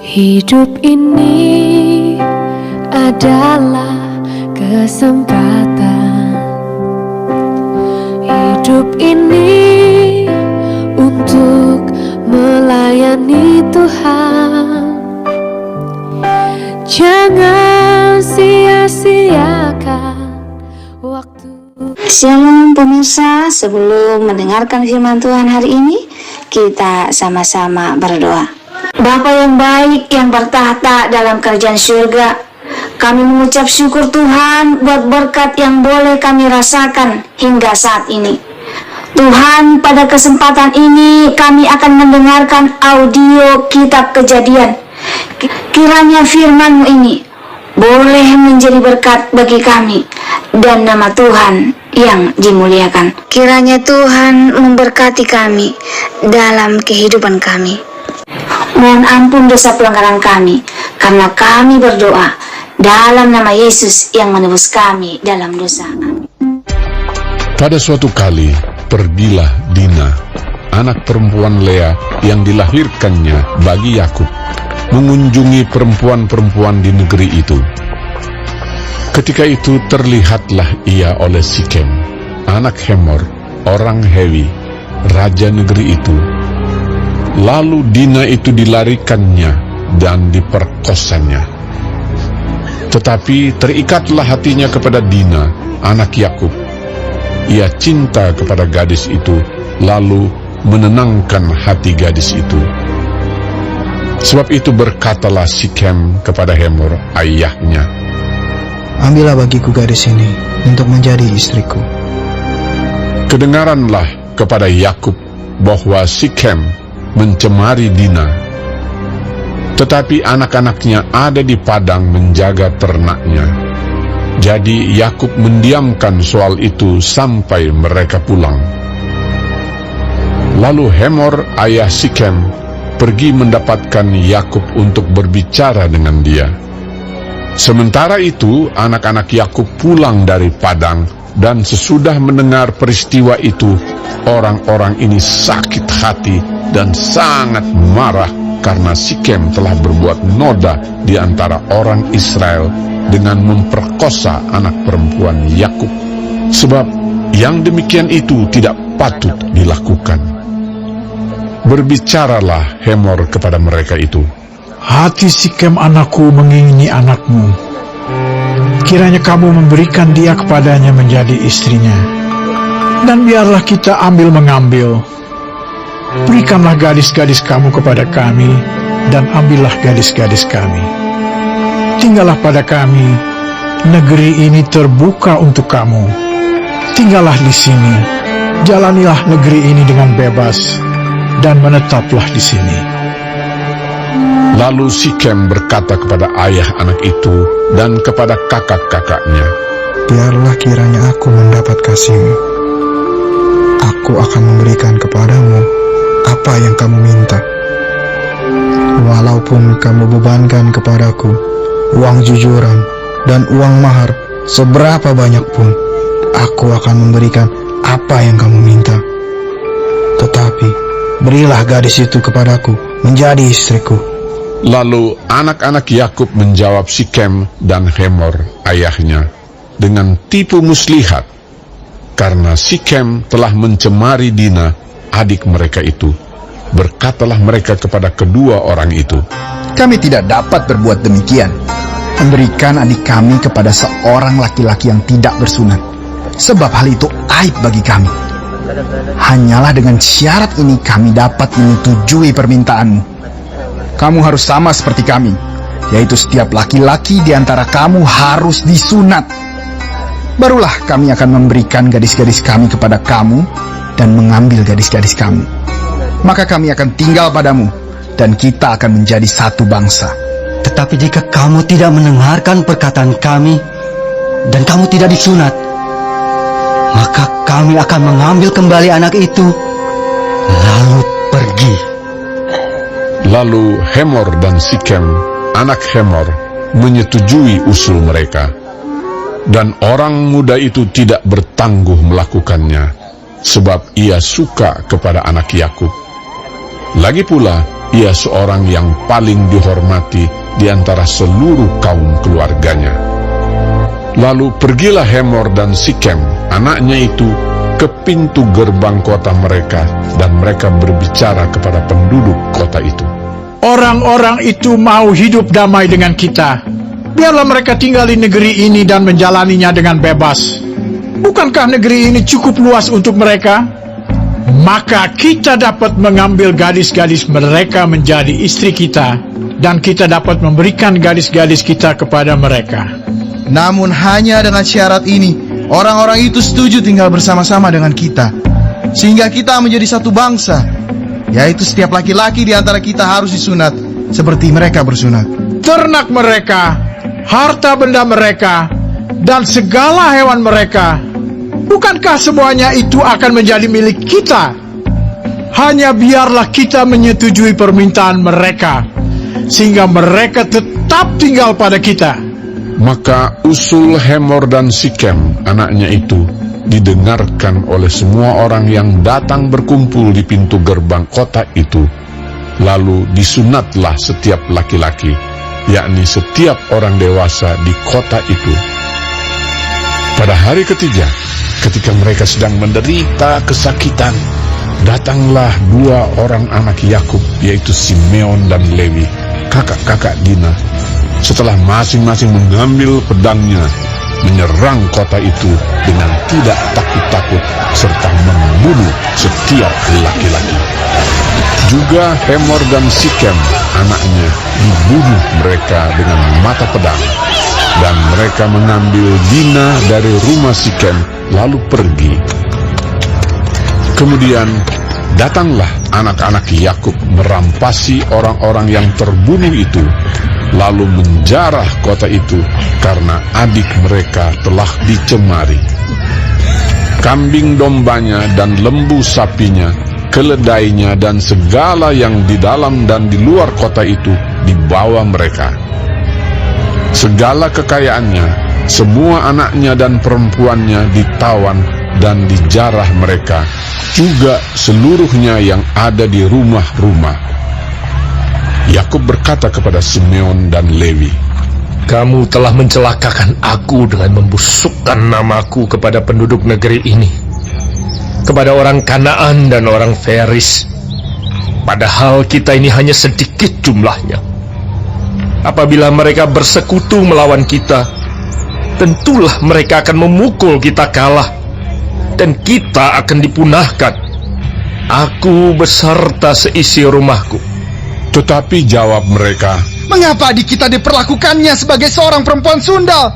Hidup ini adalah kesempatan. Hidup ini untuk melayani Tuhan. Jangan sia-siakan waktu. Shalom pemirsa, sebelum mendengarkan firman Tuhan hari ini, kita sama-sama berdoa. Bapa yang baik yang bertahta dalam kerajaan surga, kami mengucap syukur Tuhan buat berkat yang boleh kami rasakan hingga saat ini. Tuhan, pada kesempatan ini kami akan mendengarkan audio kitab Kejadian. Kiranya firman-Mu ini boleh menjadi berkat bagi kami dan nama Tuhan yang dimuliakan. Kiranya Tuhan memberkati kami dalam kehidupan kami. Mohon ampun dosa pelanggaran kami, karena kami berdoa dalam nama Yesus yang menebus kami dalam dosa. Pada suatu kali, pergilah Dina, anak perempuan Lea yang dilahirkannya bagi Yakub, mengunjungi perempuan-perempuan di negeri itu. Ketika itu terlihatlah ia oleh Sikem, anak Hemor, orang Hewi, raja negeri itu. Lalu Dina itu dilarikannya dan diperkosanya. Tetapi terikatlah hatinya kepada Dina, anak Yakub. Ia cinta kepada gadis itu, lalu menenangkan hati gadis itu. Sebab itu berkatalah Sikem kepada Hemor, ayahnya, "Ambillah bagiku gadis ini untuk menjadi istriku." Kedengaranlah kepada Yakub bahwa Sikem mencemari Dina, tetapi anak-anaknya ada di padang menjaga ternaknya. Jadi Yakub mendiamkan soal itu sampai mereka pulang. Lalu Hemor, ayah Sikem, pergi mendapatkan Yakub untuk berbicara dengan dia. Sementara itu anak-anak Yakub pulang dari padang, dan sesudah mendengar peristiwa itu, orang-orang ini sakit hati dan sangat marah karena Sikem telah berbuat noda di antara orang Israel dengan memperkosa anak perempuan Yakub, sebab yang demikian itu tidak patut dilakukan. Berbicaralah Hemor kepada mereka itu, "Hati Sikem anakku mengingini anakmu. Kiranya kamu memberikan dia kepadanya menjadi istrinya, dan biarlah kita ambil-mengambil. Berikanlah gadis-gadis kamu kepada kami, dan ambillah gadis-gadis kami. Tinggallah pada kami, negeri ini terbuka untuk kamu. Tinggallah di sini, jalanilah negeri ini dengan bebas, dan menetaplah di sini." Lalu Sikem berkata kepada ayah anak itu dan kepada kakak-kakaknya, "Biarlah kiranya aku mendapat kasih-Mu. Aku akan memberikan kepadamu apa yang kamu minta. Walaupun kamu bebankan kepadaku uang jujuran dan uang mahar seberapa banyak pun, aku akan memberikan apa yang kamu minta. Tetapi berilah gadis itu kepadaku menjadi istriku." Lalu anak-anak Yakub menjawab Sikem dan Hemor ayahnya dengan tipu muslihat, karena Sikem telah mencemari Dina, adik mereka itu. Berkatalah mereka kepada kedua orang itu, "Kami tidak dapat berbuat demikian, memberikan adik kami kepada seorang laki-laki yang tidak bersunat, sebab hal itu aib bagi kami. Hanyalah dengan syarat ini kami dapat menyetujui permintaanmu. Kamu harus sama seperti kami, yaitu setiap laki-laki di antara kamu harus disunat. Barulah kami akan memberikan gadis-gadis kami kepada kamu dan mengambil gadis-gadis kamu. Maka kami akan tinggal padamu, dan kita akan menjadi satu bangsa." Tetapi jika kamu tidak mendengarkan perkataan kami, dan kamu tidak disunat, maka kami akan mengambil kembali anak itu, lalu pergi. Lalu Hemor dan Sikem, anak Hemor, menyetujui usul mereka. Dan orang muda itu tidak bertangguh melakukannya, sebab ia suka kepada anak Yakub. Lagi pula, ia seorang yang paling dihormati di antara seluruh kaum keluarganya. Lalu pergilah Hemor dan Sikem, anaknya itu, ke pintu gerbang kota mereka, dan mereka berbicara kepada penduduk kota itu. Orang-orang itu mau hidup damai dengan kita. Biarlah mereka tinggal di negeri ini dan menjalaninya dengan bebas. Bukankah negeri ini cukup luas untuk mereka? Maka kita dapat mengambil gadis-gadis mereka menjadi istri kita, dan kita dapat memberikan gadis-gadis kita kepada mereka. Namun hanya dengan syarat ini, orang-orang itu setuju tinggal bersama-sama dengan kita, sehingga kita menjadi satu bangsa, yaitu setiap laki-laki di antara kita harus disunat, seperti mereka bersunat. Ternak mereka, harta benda mereka, dan segala hewan mereka, bukankah semuanya itu akan menjadi milik kita? Hanya biarlah kita menyetujui permintaan mereka, sehingga mereka tetap tinggal pada kita. Maka usul Hemor dan Sikem, anaknya itu, didengarkan oleh semua orang yang datang berkumpul di pintu gerbang kota itu. Lalu disunatlah setiap laki-laki, yakni setiap orang dewasa di kota itu. Pada hari ketiga, ketika mereka sedang menderita kesakitan, datanglah dua orang anak Yakub, yaitu Simeon dan Lewi, kakak-kakak Dina. Setelah masing-masing mengambil pedangnya, menyerang kota itu dengan tidak takut-takut, serta membunuh setiap laki-laki. Juga Hemor dan Sikem, anaknya, dibunuh mereka dengan mata pedang. Dan mereka mengambil Dina dari rumah Sikem, lalu pergi. Kemudian datanglah anak-anak Yakub merampasi orang-orang yang terbunuh itu, lalu menjarah kota itu karena adik mereka telah dicemari. Kambing dombanya dan lembu sapinya, keledainya dan segala yang di dalam dan di luar kota itu dibawa mereka. Segala kekayaannya, semua anaknya dan perempuannya ditawan dan dijarah mereka, juga seluruhnya yang ada di rumah-rumah. Yakub berkata kepada Simeon dan Lewi, "Kamu telah mencelakakan aku dengan membusukkan namaku kepada penduduk negeri ini, kepada orang Kanaan dan orang Feris, padahal kita ini hanya sedikit jumlahnya. Apabila mereka bersekutu melawan kita, tentulah mereka akan memukul kita kalah, dan kita akan dipunahkan, aku beserta seisi rumahku." Tetapi jawab mereka, Mengapa adik kita diperlakukannya sebagai seorang perempuan sundal?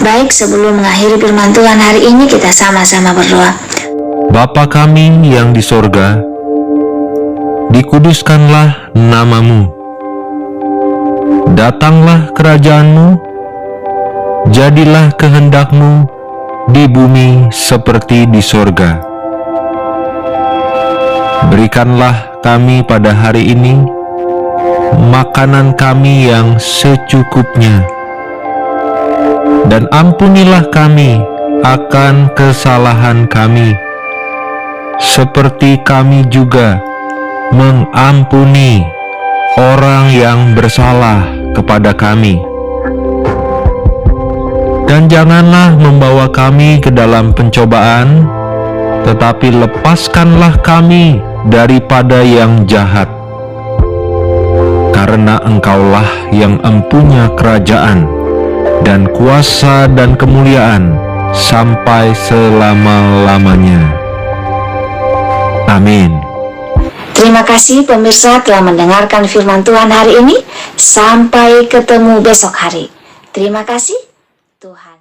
Baik, sebelum mengakhiri firman Tuhan hari ini, kita sama-sama berdoa. Bapa kami yang di sorga, dikuduskanlah namamu. Datanglah kerajaanmu, jadilah kehendakmu di bumi seperti di sorga. Berikanlah kami pada hari ini makanan kami yang secukupnya, dan ampunilah kami akan kesalahan kami, seperti kami juga mengampuni orang yang bersalah kepada kami. Dan janganlah membawa kami ke dalam pencobaan, tetapi lepaskanlah kami daripada yang jahat. Karena Engkaulah yang empunya kerajaan dan kuasa dan kemuliaan sampai selama-lamanya. Amin. Terima kasih pemirsa telah mendengarkan firman Tuhan hari ini. Sampai ketemu besok hari. Terima kasih Tuhan.